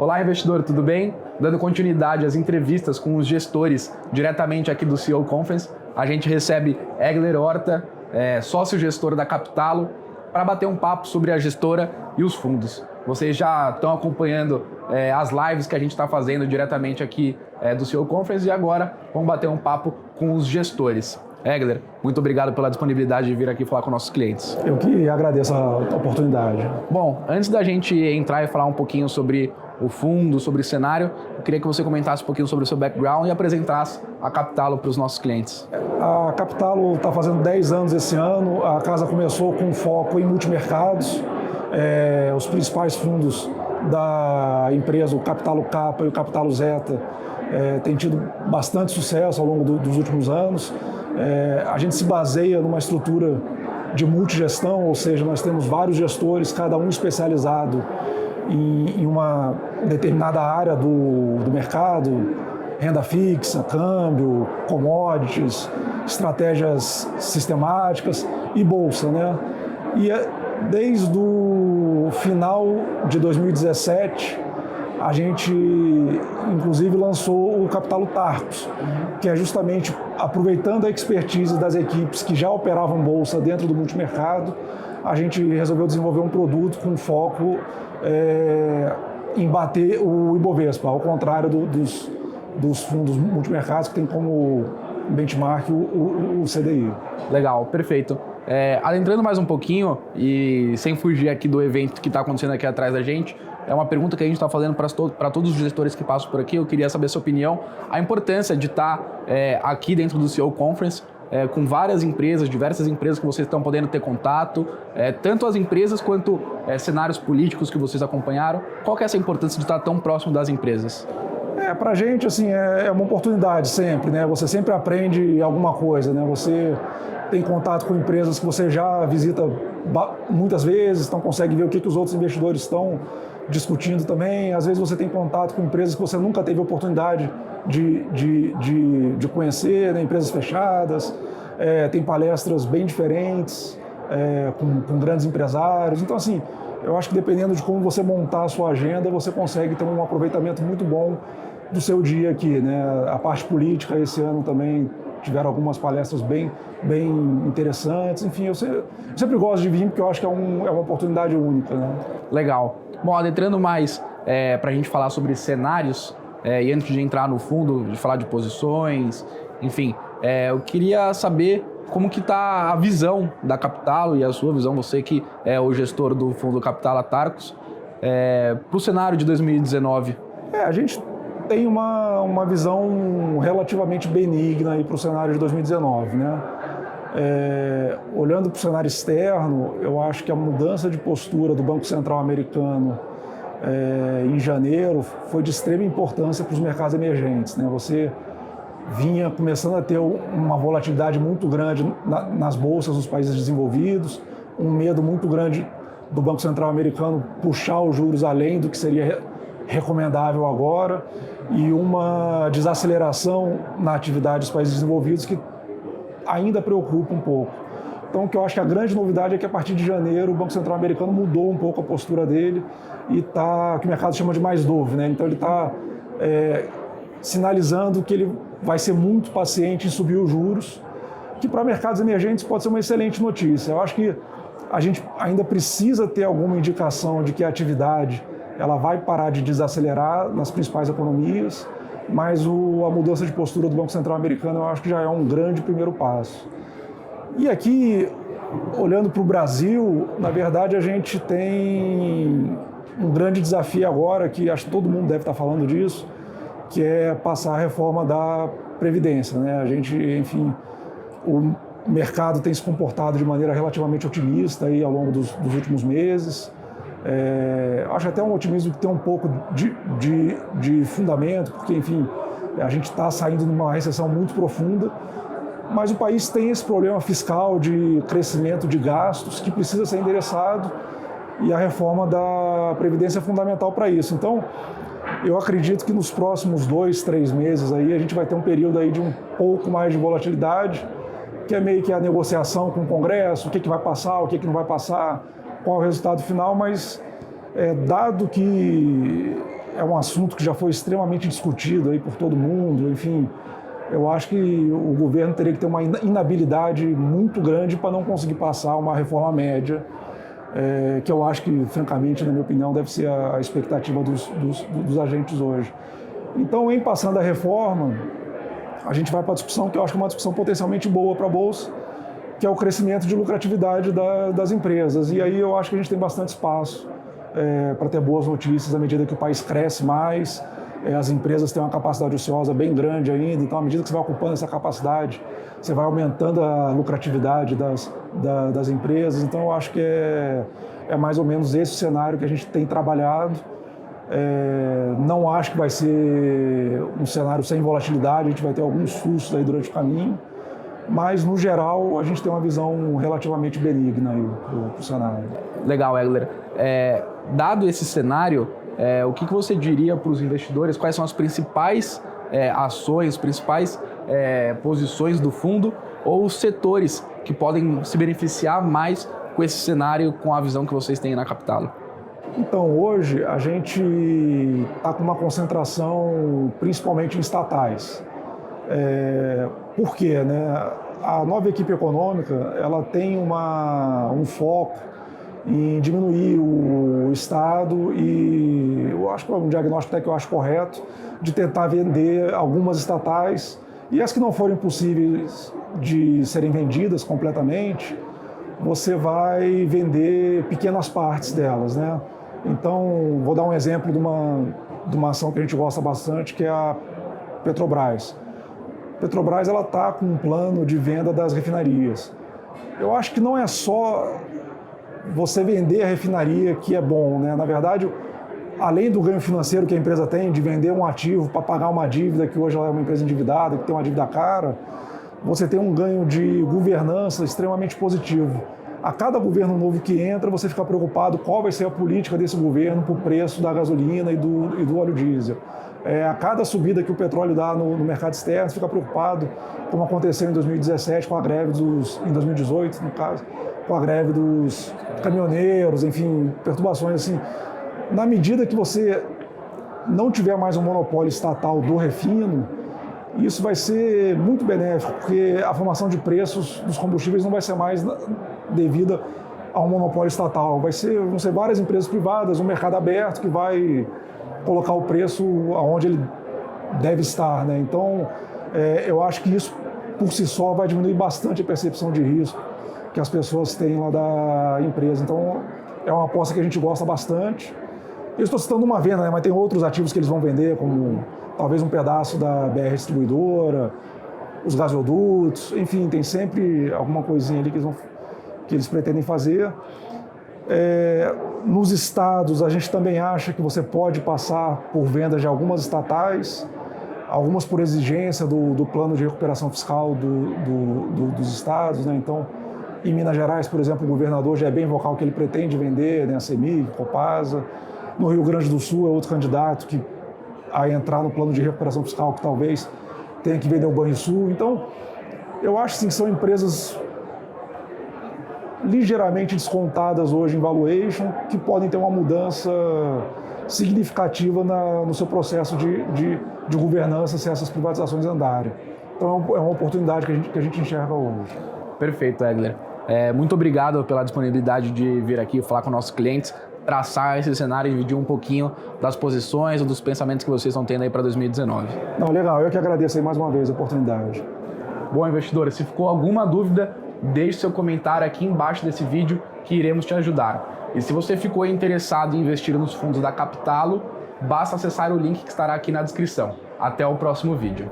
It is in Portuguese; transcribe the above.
Olá, investidor, tudo bem? Dando continuidade às entrevistas com os gestores diretamente aqui do CEO Conference, a gente recebe Egler Horta, sócio-gestor da Capitalo, para bater um papo sobre a gestora e os fundos. Vocês já estão acompanhando as lives que a gente está fazendo diretamente aqui do CEO Conference e agora vamos bater um papo com os gestores. Egler, muito obrigado pela disponibilidade de vir aqui falar com nossos clientes. Eu que agradeço a oportunidade. Bom, antes da gente entrar e falar um pouquinho sobre o fundo, sobre o cenário, eu queria que você comentasse um pouquinho sobre o seu background e apresentasse a Capitalo para os nossos clientes. A Capitalo está fazendo 10 anos esse ano. A casa começou com foco em multimercados. Os principais fundos da empresa, o Capitalo Capa e o Capitalo Zeta, têm tido bastante sucesso ao longo dos últimos anos. A gente se baseia numa estrutura de multigestão, ou seja, nós temos vários gestores, cada um especializado em uma determinada área do mercado, renda fixa, câmbio, commodities, estratégias sistemáticas e bolsa, né? E desde o final de 2017, a gente, inclusive, lançou o Capitalo Tarcos, que é justamente aproveitando a expertise das equipes que já operavam bolsa dentro do multimercado, a gente resolveu desenvolver um produto com foco em bater o Ibovespa, ao contrário dos fundos multimercados que tem como benchmark o CDI. Legal, perfeito. Adentrando mais um pouquinho e sem fugir aqui do evento que está acontecendo aqui atrás da gente, é uma pergunta que a gente está fazendo para todos os gestores que passam por aqui. Eu queria saber a sua opinião, a importância de estar aqui dentro do CEO Conference, com várias empresas, diversas empresas que vocês estão podendo ter contato, tanto as empresas quanto cenários políticos que vocês acompanharam. Qual que é essa importância de estar tão próximo das empresas? Para a gente, assim, é uma oportunidade sempre, né? Você sempre aprende alguma coisa, né? Você tem contato com empresas que você já visita muitas vezes, então consegue ver o que os outros investidores estão discutindo também. Às vezes você tem contato com empresas que você nunca teve oportunidade de conhecer, né? Empresas fechadas, tem palestras bem diferentes, com grandes empresários. Então, assim, eu acho que dependendo de como você montar a sua agenda, você consegue ter um aproveitamento muito bom do seu dia aqui, né? A parte política esse ano também tiveram algumas palestras bem interessantes. Enfim, eu sempre gosto de vir porque eu acho que é uma oportunidade única, né? Legal. Bom, adentrando mais para a gente falar sobre cenários, e antes de entrar no fundo, de falar de posições, enfim, eu queria saber como que está a visão da Capitalo e a sua visão, você que é o gestor do fundo Capitalo Tarcos, para o cenário de 2019. A gente tem uma visão relativamente benigna para o cenário de 2019, né? Olhando para o cenário externo, eu acho que a mudança de postura do Banco Central americano em janeiro foi de extrema importância para os mercados emergentes, né? Você vinha começando a ter uma volatilidade muito grande nas bolsas dos países desenvolvidos, um medo muito grande do Banco Central americano puxar os juros além do que seria recomendável agora e uma desaceleração na atividade dos países desenvolvidos que ainda preocupa um pouco. Então, o que eu acho que a grande novidade é que a partir de janeiro o Banco Central americano mudou um pouco a postura dele e o que o mercado chama de mais dovo, né? Então ele está sinalizando que ele vai ser muito paciente em subir os juros, que para mercados emergentes pode ser uma excelente notícia. Eu acho que a gente ainda precisa ter alguma indicação de que a atividade ela vai parar de desacelerar nas principais economias, mas a mudança de postura do Banco Central americano eu acho que já é um grande primeiro passo. E aqui, olhando para o Brasil, na verdade a gente tem um grande desafio agora, que acho que todo mundo deve estar falando disso, que é passar a reforma da Previdência, né? A gente, enfim, o mercado tem se comportado de maneira relativamente otimista aí ao longo dos últimos meses. Acho até um otimismo que tem um pouco de fundamento, porque, enfim, a gente está saindo de uma recessão muito profunda, mas o país tem esse problema fiscal de crescimento de gastos que precisa ser endereçado e a reforma da Previdência é fundamental para isso. Então, eu acredito que nos próximos 2, 3 meses aí a gente vai ter um período aí de um pouco mais de volatilidade, que é meio que a negociação com o Congresso, o que vai passar, o que não vai passar, qual é o resultado final, mas dado que é um assunto que já foi extremamente discutido aí por todo mundo, enfim. Eu acho que o governo teria que ter uma inabilidade muito grande para não conseguir passar uma reforma média, que eu acho que, francamente, na minha opinião, deve ser a expectativa dos agentes hoje. Então, em passando a reforma, a gente vai para a discussão que eu acho que é uma discussão potencialmente boa para a Bolsa, que é o crescimento de lucratividade das empresas. E aí eu acho que a gente tem bastante espaço para ter boas notícias à medida que o país cresce mais. As empresas têm uma capacidade ociosa bem grande ainda, então à medida que você vai ocupando essa capacidade, você vai aumentando a lucratividade das empresas. Então eu acho que é mais ou menos esse o cenário que a gente tem trabalhado. Não acho que vai ser um cenário sem volatilidade, a gente vai ter alguns sustos aí durante o caminho, mas no geral a gente tem uma visão relativamente benigna aí pro cenário. Legal, Egler. Dado esse cenário, o que você diria para os investidores? Quais são as principais ações, principais posições do fundo ou os setores que podem se beneficiar mais com esse cenário, com a visão que vocês têm na Capitalo? Então, hoje a gente está com uma concentração principalmente em estatais. Por quê? Né? A nova equipe econômica ela tem um foco em diminuir o Estado e eu acho que é um diagnóstico até que eu acho correto de tentar vender algumas estatais e as que não forem possíveis de serem vendidas completamente, você vai vender pequenas partes delas, né? Então, vou dar um exemplo de uma ação que a gente gosta bastante, que é a Petrobras. A Petrobras está com um plano de venda das refinarias. Eu acho que não é só você vender a refinaria que é bom, né? Na verdade, além do ganho financeiro que a empresa tem de vender um ativo para pagar uma dívida, que hoje ela é uma empresa endividada, que tem uma dívida cara, você tem um ganho de governança extremamente positivo. A cada governo novo que entra, você fica preocupado qual vai ser a política desse governo para o preço da gasolina e do óleo diesel. A cada subida que o petróleo dá no mercado externo, você fica preocupado, como aconteceu em 2017 com a greve em 2018, no caso, com a greve dos caminhoneiros, enfim, perturbações assim. Na medida que você não tiver mais um monopólio estatal do refino, isso vai ser muito benéfico, porque a formação de preços dos combustíveis não vai ser mais devida a um monopólio estatal. Vão ser várias empresas privadas, um mercado aberto que vai colocar o preço aonde ele deve estar, né? Então, eu acho que isso, por si só, vai diminuir bastante a percepção de risco que as pessoas têm lá da empresa. Então, é uma aposta que a gente gosta bastante. Eu estou citando uma venda, né? Mas tem outros ativos que eles vão vender, como talvez um pedaço da BR Distribuidora, os gasodutos, enfim, tem sempre alguma coisinha ali que eles pretendem fazer. Nos estados, a gente também acha que você pode passar por vendas de algumas estatais, algumas por exigência do plano de recuperação fiscal dos estados, né? Então, em Minas Gerais, por exemplo, o governador já é bem vocal que ele pretende vender, né? A CEMIG, Copasa. No Rio Grande do Sul é outro candidato que a entrar no plano de recuperação fiscal que talvez tenha que vender o Banrisul. Então, eu acho sim, que são empresas ligeiramente descontadas hoje em valuation, que podem ter uma mudança significativa no seu processo de governança se essas privatizações andarem. Então é uma oportunidade que a gente enxerga hoje. Perfeito, Egler. Muito obrigado pela disponibilidade de vir aqui falar com nossos clientes, traçar esse cenário e dividir um pouquinho das posições ou dos pensamentos que vocês estão tendo aí para 2019. Não, legal. Eu que agradeço aí mais uma vez a oportunidade. Bom, investidor, se ficou alguma dúvida, deixe seu comentário aqui embaixo desse vídeo que iremos te ajudar. E se você ficou interessado em investir nos fundos da Capitalo, basta acessar o link que estará aqui na descrição. Até o próximo vídeo.